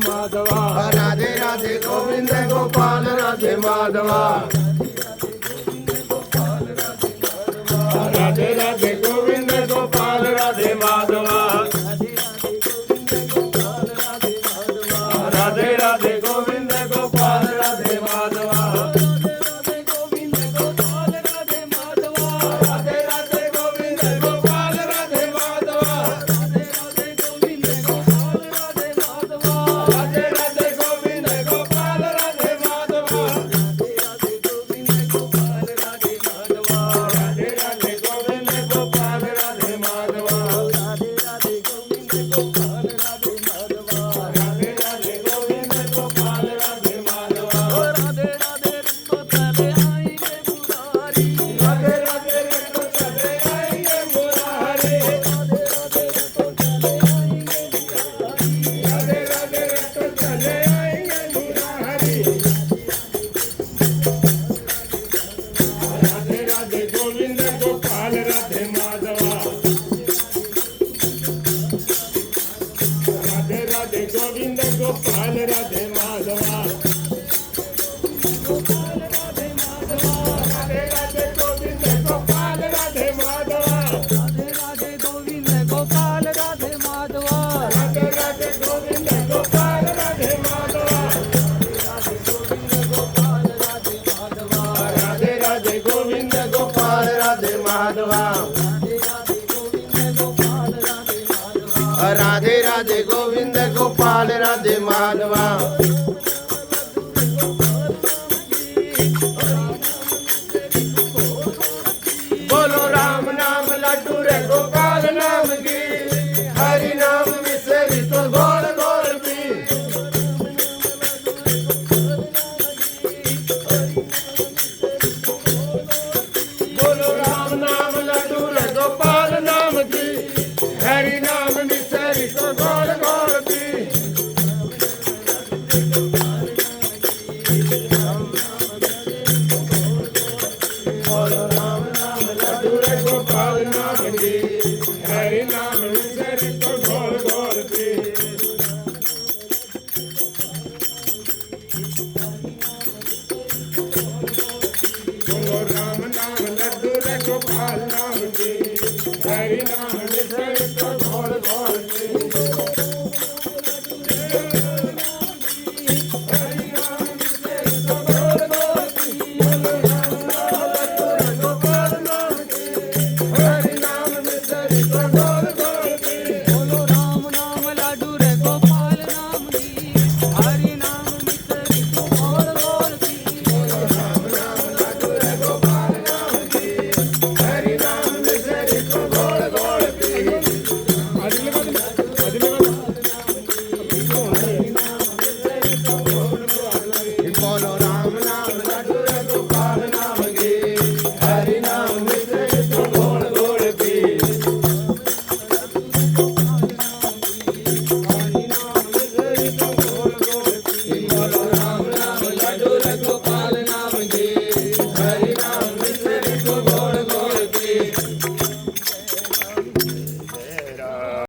राधे राधे गोविंद गोपाल राधे माधवा राधे राधे गोविंद गोपाल राधे माधवा राधे राधे गोविंद गोपाल राधे माधवा राधे राधे गोविंद गोपाल राधे माधवा राधे राधे गोविंद गोपाल राधे माधवा राधे राधे गोविंद गोपाल राधे माधवा राधे राधे गोविंद गोपाल राधे माधवा राधे राधे रखो चले आएंगे मुरारी राधे राधे रखो चले आएंगे मुरारी राधे राधे रखो चले आएंगे मुरारी राधे राधे गोविंद गोपाल राधे माधवा राधे राधे गोविंद गोपाल राधे माधवा राधे राधे गोविंद गोपाल राधे माधवा राधे राधे गोविंद गोपाल राधे माधवा राधे राधे गोविंद गोपाल राधे माधवा राधे राधे गोविंद गोपाल राधे माधवा राधे राधे गोविंद गोपाल राधे माधवा बोलो राम नाम लड्डू रे गोपाल नाम की हरि नाम मिसरी तो गोल गोल पी बोलो राम नाम लड्डू रे गोपाल नाम की हरि नाम मिसरी तो गोल गोल पी बोलो राम नाम लड्डू रे गोपाल नाम की हरि नाम मिसरी तो गोल गोल पी बोलो राम नाम लड्डू रे गोपाल नाम